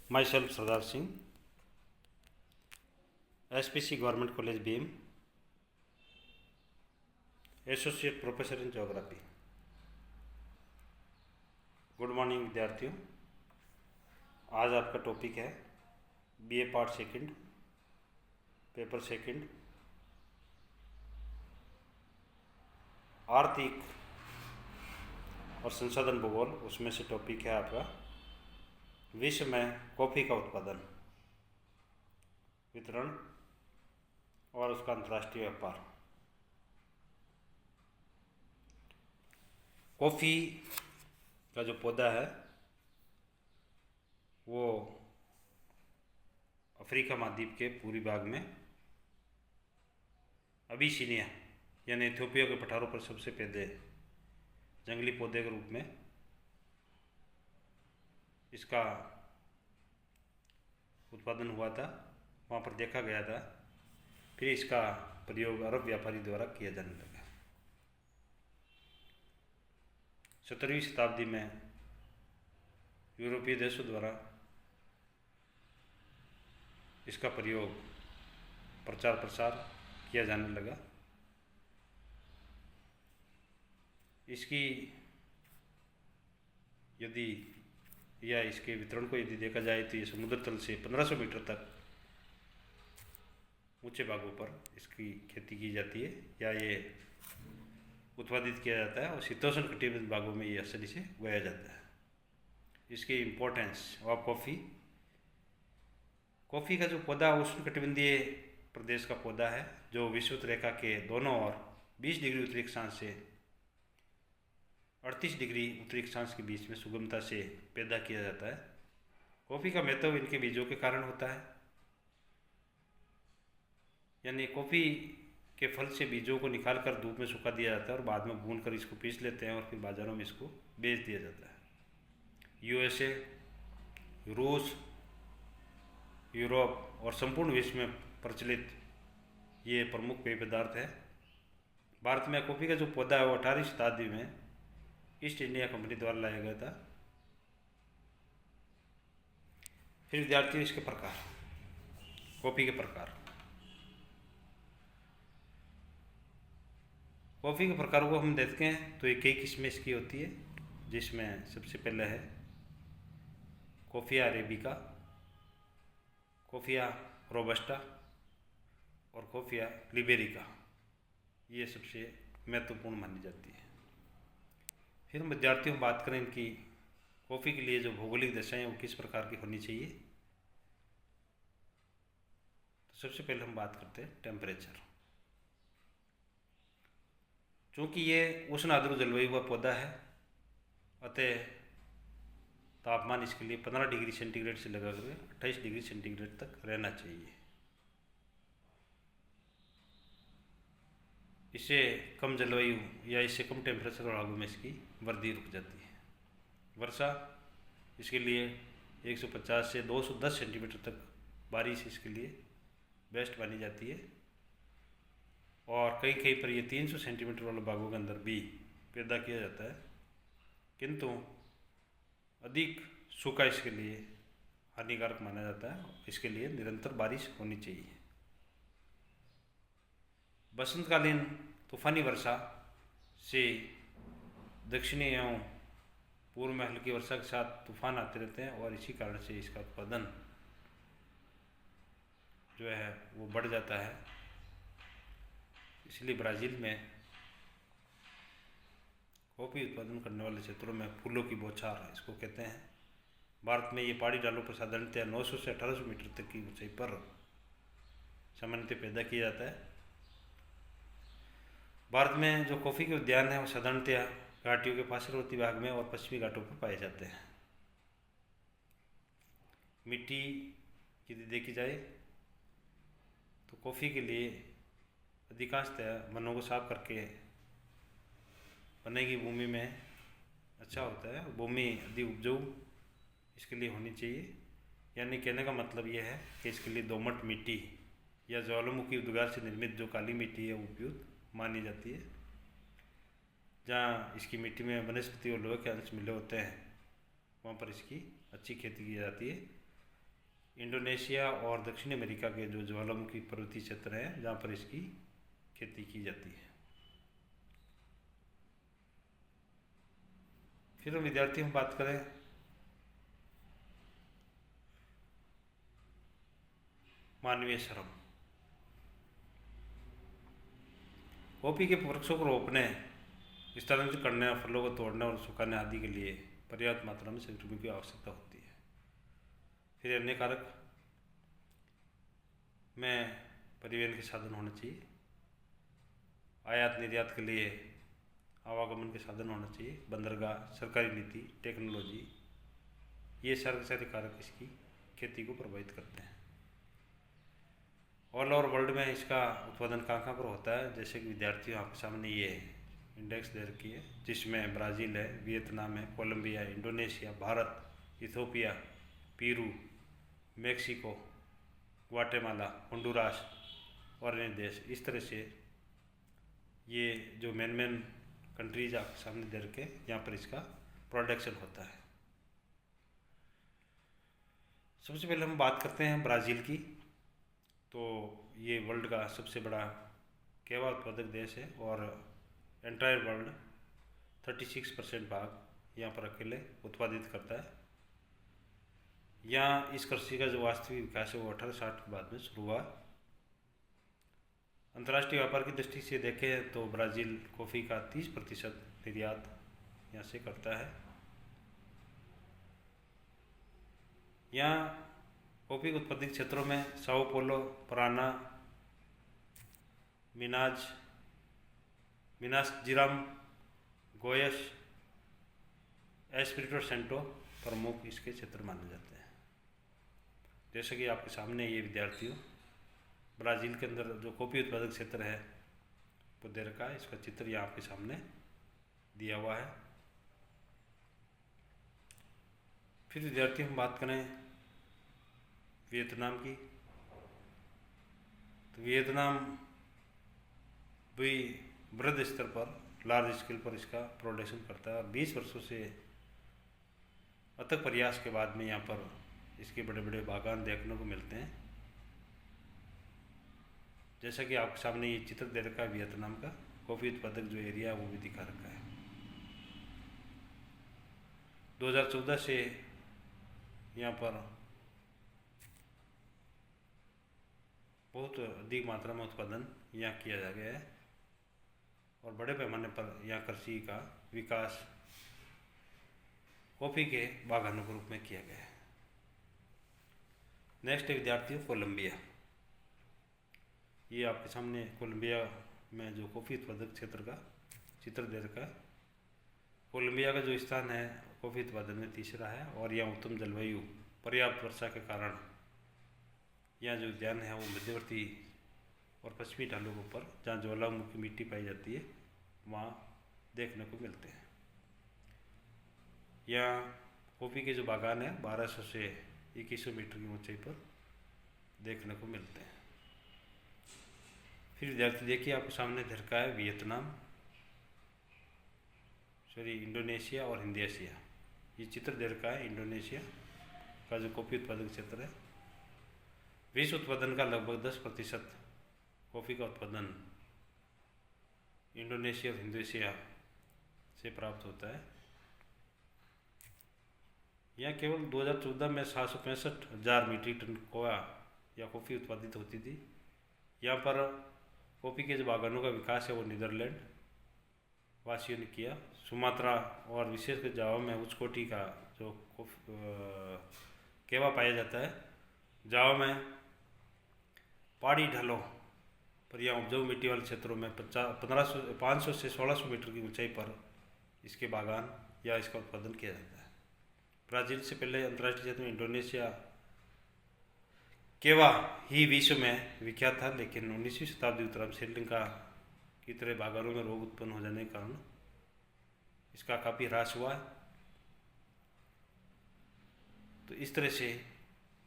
My self Sardar Singh, SPC government college beam, associate professor in geography. Good morning विद्यार्थियों। आज आपका topic है BA part second, paper second, आर्थिक और संसाधन भूगोल। उसमें से टॉपिक है आपका विश्व में कॉफ़ी का उत्पादन, वितरण और उसका अंतर्राष्ट्रीय व्यापार। कॉफ़ी का जो पौधा है वो अफ्रीका महाद्वीप के पूर्वी भाग में अबिसिनिया यानी इथियोपिया के पठारों पर सबसे पहले जंगली पौधे के रूप में इसका उत्पादन हुआ था, वहाँ पर देखा गया था। फिर इसका प्रयोग अरब व्यापारी द्वारा किया जाने लगा। 17वीं शताब्दी में यूरोपीय देशों द्वारा इसका प्रयोग प्रचार प्रसार किया जाने लगा। इसकी यदि या इसके वितरण को यदि देखा जाए तो ये समुद्र तल से 1500 मीटर तक ऊंचे भागों पर इसकी खेती की जाती है या ये उत्पादित किया जाता है, और शीतोष्ण कटिबंधीय भागों में ये आसानी से उगाया जाता है। इसकी इम्पोर्टेंस ऑफ कॉफ़ी का जो पौधा उष्ण कटिबंधीय प्रदेश का पौधा है, जो विषुवत रेखा के दोनों ओर 20 डिग्री उत्तरी अक्षांश से 38 डिग्री उत्तरी अक्षांश के बीच में सुगमता से पैदा किया जाता है। कॉफ़ी का महत्व इनके बीजों के कारण होता है, यानी कॉफ़ी के फल से बीजों को निकालकर धूप में सुखा दिया जाता है और बाद में भूनकर इसको पीस लेते हैं और फिर बाज़ारों में इसको बेच दिया जाता है। USA, रूस, यूरोप और संपूर्ण विश्व में प्रचलित ये प्रमुख पेय पदार्थ है। भारत में कॉफ़ी का जो पौधा है वो 18वीं शताब्दी में ईस्ट इंडिया कंपनी द्वारा लाया गया था। फिर विद्यार्थियों इसके प्रकार, कॉफ़ी के प्रकार। कॉफ़ी के प्रकारों को हम देखते हैं तो ये कई किस्में इसकी होती है, जिसमें सबसे पहले है कॉफ़िया अरेबिका, कॉफ़िया रोबस्टा और कॉफ़िया लिबेरिका। ये सबसे महत्वपूर्ण मानी जाती है। फिर हम विद्यार्थियों में बात करें इनकी कॉफ़ी के लिए जो भौगोलिक दशाएं वो किस प्रकार की होनी चाहिए, तो सबसे पहले हम बात करते हैं टेम्परेचर। चूँकि ये उष्ण आर्द्र जलवायु का पौधा है, अतः तापमान इसके लिए 15 डिग्री सेंटीग्रेड से लगाकर 28 डिग्री सेंटीग्रेड तक रहना चाहिए। इससे कम जलवायु या इससे कम टेम्परेचर भागों में इसकी वृद्धि रुक जाती है। वर्षा इसके लिए 150 से 210 सेंटीमीटर तक बारिश इसके लिए बेस्ट मानी जाती है, और कई कई पर ये 300 सेंटीमीटर वाले भागों के अंदर भी पैदा किया जाता है, किंतु अधिक सूखा इसके लिए हानिकारक माना जाता है। इसके लिए निरंतर बारिश होनी चाहिए। बसंतकालीन तूफानी वर्षा से दक्षिणी एवं पूर्व में हल्की वर्षा के साथ तूफान आते रहते हैं, और इसी कारण से इसका उत्पादन जो है वो बढ़ जाता है। इसलिए ब्राज़ील में कॉफ़ी उत्पादन करने वाले क्षेत्रों में फूलों की बौछार इसको कहते हैं। भारत में ये पहाड़ी डालों पर साधारणतः 900 से 1800 मीटर तक की ऊंचाई पर सामान्यतः पैदा किया जाता है। भारत में जो कॉफ़ी के उद्यान हैं वो साधारणतः घाटियों के पार्श्ववर्ती भाग में और पश्चिमी घाटों पर पाए जाते हैं। मिट्टी यदि देखी जाए तो कॉफ़ी के लिए अधिकांशतः वनों को साफ करके बनेगी भूमि में अच्छा होता है। भूमि अधिक उपजाऊ इसके लिए होनी चाहिए, यानी कहने का मतलब यह है कि इसके लिए दोमट मिट्टी या ज्वालामुखी उद्गार से निर्मित जो काली मिट्टी है उपयुक्त मानी जाती है। जहाँ इसकी मिट्टी में वनस्पति और लोहे के अंश मिले होते हैं वहाँ पर इसकी अच्छी खेती की जाती है। इंडोनेशिया और दक्षिण अमेरिका के जो ज्वालामुखी पर्वतीय क्षेत्र हैं जहाँ पर इसकी खेती की जाती है। फिर विद्यार्थी हम बात करें मानवीय श्रम। कॉफी के वृक्षों को रोपने, स्थानांतरित करने, फलों को तोड़ने और सुखाने आदि के लिए पर्याप्त मात्रा में श्रमिकों की आवश्यकता होती है। फिर अन्य कारक में परिवहन के साधन होने चाहिए, आयात निर्यात के लिए आवागमन के साधन होना चाहिए, बंदरगाह, सरकारी नीति, टेक्नोलॉजी, ये सारे कारक इसकी खेती को प्रभावित करते हैं। ऑल ओवर वर्ल्ड में इसका उत्पादन कहाँ पर होता है, जैसे कि विद्यार्थियों आपके सामने ये इंडेक्स दे रखी है, जिसमें ब्राज़ील है, वियतनाम है, Colombia, Indonesia, Bharat, Ethiopia, Peru, Mexico, Guatemala, Honduras और अन्य देश। इस तरह से ये जो मेन कंट्रीज आपके सामने दे रखे यहाँ पर इसका प्रोडक्शन होता है। सबसे पहले हम बात करते हैं ब्राज़ील की। तो ये वर्ल्ड का सबसे बड़ा केवा उत्पादक देश है और एंटायर वर्ल्ड 36% भाग यहाँ पर अकेले उत्पादित करता है। यहाँ इस कृषि का जो वास्तविक विकास है वो 1860 के बाद में शुरू हुआ। अंतर्राष्ट्रीय व्यापार की दृष्टि से देखें तो ब्राज़ील कॉफ़ी का 30% निर्यात यहाँ से करता है। यहाँ कॉफ़ी के उत्पादक क्षेत्रों में Sao Paulo, Parana, Minas Gerais, Goias, Espirito Santo प्रमुख इसके क्षेत्र माने जाते हैं। जैसे कि आपके सामने ये विद्यार्थियों ब्राज़ील के अंदर जो कॉफ़ी उत्पादक क्षेत्र है वो दे रखा है, इसका चित्र यहाँ आपके सामने दिया हुआ है। फिर विद्यार्थी हम बात करें वियतनाम की, तो वियतनाम भी वृहद स्तर पर लार्ज स्केल पर इसका प्रोडक्शन करता है और 20 वर्षों से अथक प्रयास के बाद में यहाँ पर इसके बड़े बड़े बागान देखने को मिलते हैं। जैसा कि आपके सामने ये चित्र दे रखा है वियतनाम का कॉफ़ी उत्पादक जो एरिया वो भी दिखा रखा है। 2014 से यहाँ पर बहुत अधिक मात्रा में उत्पादन यहाँ किया जा गया है और बड़े पैमाने पर यहाँ कृषि का विकास कॉफ़ी के बागानों के रूप में किया गया है। नेक्स्ट है विद्यार्थियों कोलंबिया। ये आपके सामने कोलंबिया में जो कॉफ़ी उत्पादक क्षेत्र का चित्र दे रखा है। कोलंबिया का जो स्थान है कॉफ़ी उत्पादन में तीसरा है और यहाँ उत्तम जलवायु, पर्याप्त वर्षा के कारण यहाँ जो उद्यान है वो मध्यवर्ती और पश्चिमी ढालों के ऊपर जहाँ ज्वालामुखी मिट्टी पाई जाती है वहाँ देखने को मिलते हैं। यहाँ कॉफ़ी के जो बागान है 1200 से 2100 मीटर की ऊंचाई पर देखने को मिलते हैं। फिर विद्यार्थी देखिए आपके सामने धरका है वियतनाम, इंडोनेशिया और हिंदुनेशिया। ये चित्र दे रखा है इंडोनेशिया का जो कॉफ़ी उत्पादक क्षेत्र है। विश्व उत्पादन का लगभग 10% कॉफ़ी का उत्पादन इंडोनेशिया और हिंदुनेशिया से प्राप्त होता है। यहाँ केवल 2014 में 765,000 मीट्रिक टन कोआ या कॉफ़ी उत्पादित होती थी। यहाँ पर कॉफ़ी के जो बागानों का विकास है वो नीदरलैंड वासियों ने किया। सुमात्रा और विशेषकर जावा में उच्च कोटि का जो केवा पाया जाता है। जावा में पहाड़ी ढालों पर या उपजाऊ मिट्टी वाले क्षेत्रों में 500 से 1600 मीटर की ऊंचाई पर इसके बागान या इसका उत्पादन किया जाता है। ब्राज़ील से पहले अंतर्राष्ट्रीय क्षेत्र में इंडोनेशिया केवा ही विश्व में विख्यात था, लेकिन 19वीं शताब्दी उत्तरार्ध श्रीलंका की तरह बागानों में रोग उत्पन्न हो जाने के कारण इसका काफ़ी ह्रास हुआ है। तो इस तरह से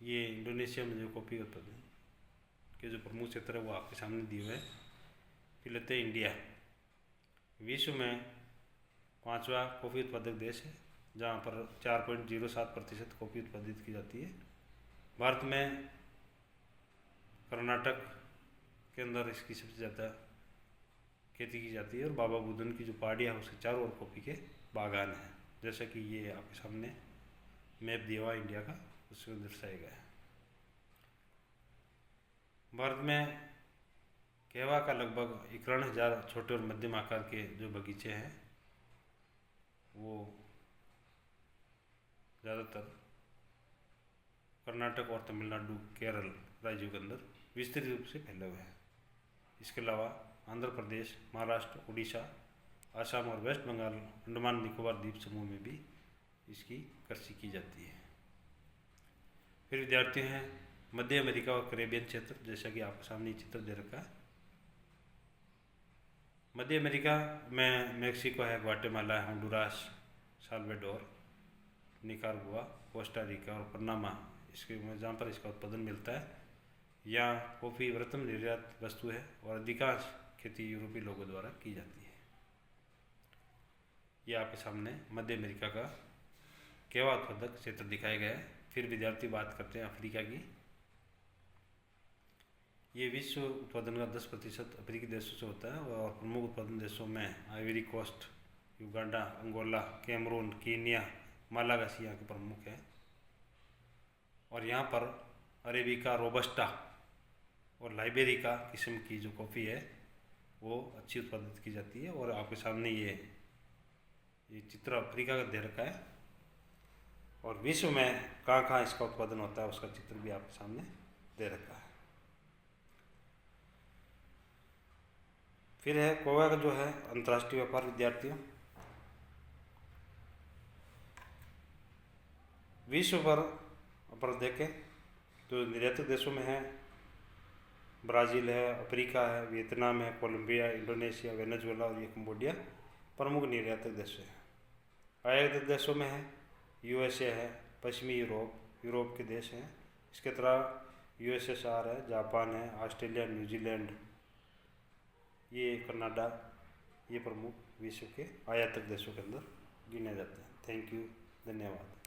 ये इंडोनेशिया में जो कॉफ़ी उत्पादन के जो प्रमुख क्षेत्र है वो आपके सामने दिए हुए हैं। फिर लेते हैं इंडिया। विश्व में 5वां कॉफ़ी उत्पादक देश है जहाँ पर 4.07% कॉफ़ी उत्पादित की जाती है भारत में कर्नाटक के अंदर इसकी सबसे ज़्यादा खेती की जाती है और बाबा बुदन की जो पहाड़ियाँ है उसके चारों ओर कॉफ़ी के बागान हैं। जैसा कि ये आपके सामने मैप दिया हुआ इंडिया का, उसमें दर्शाया गया है। भारत में कहवा का लगभग 51,000 छोटे और मध्यम आकार के जो बगीचे हैं वो ज़्यादातर कर्नाटक और तमिलनाडु, केरल राज्यों के अंदर विस्तृत रूप से फैले हुए हैं। इसके अलावा आंध्र प्रदेश, महाराष्ट्र, उड़ीसा, असम और वेस्ट बंगाल, अंडमान निकोबार द्वीप समूह में भी इसकी कृषि की जाती है। फिर विद्यार्थी हैं मध्य अमेरिका और कैरेबियन क्षेत्र, जैसा कि आपके सामने चित्र दे रखा है। मध्य अमेरिका में मेक्सिको है, ग्वाटेमाला है, Honduras, Salvador, Nicaragua, Costa Rica और पनामा, इसके जहाँ पर इसका उत्पादन मिलता है। यहाँ कॉफ़ी प्रथम निर्यात वस्तु है और अधिकांश खेती यूरोपीय लोगों द्वारा की जाती है। यह आपके सामने मध्य अमेरिका का कहवा उत्पादक क्षेत्र दिखाया गया है। फिर विद्यार्थी बात करते हैं अफ्रीका की। ये विश्व उत्पादन का 10% अफ्रीकी देशों से होता है और प्रमुख उत्पादन देशों में Ivory Coast, Uganda, Angola, Cameroon, Kenya, Malagasy यहाँ के प्रमुख हैं। और यहाँ पर अरेबिका, रोबस्टा और लाइबेरिका किस्म की जो कॉफ़ी है वो अच्छी उत्पादित की जाती है। और आपके सामने ये चित्र अफ्रीका का दे रखा है और विश्व में कहाँ कहाँ इसका उत्पादन होता है उसका चित्र भी आपके सामने दे रखा है। फिर है कहवा का जो है अंतर्राष्ट्रीय व्यापार। विद्यार्थियों, विश्व पर देखें तो निर्यातक देशों में है ब्राज़ील है, अफ्रीका है, वियतनाम है, कोलंबिया, इंडोनेशिया, वेनेजुएला और ये कंबोडिया प्रमुख निर्यातक देश हैं। आयातक देशों में है यूएसए है, पश्चिमी यूरोप के देश हैं। इसके तरह यूएसएसआर है, जापान है, ऑस्ट्रेलिया, न्यूजीलैंड, ये कनाडा, ये प्रमुख विश्व के आयातक देशों के अंदर गिने जाते हैं। थैंक यू, धन्यवाद।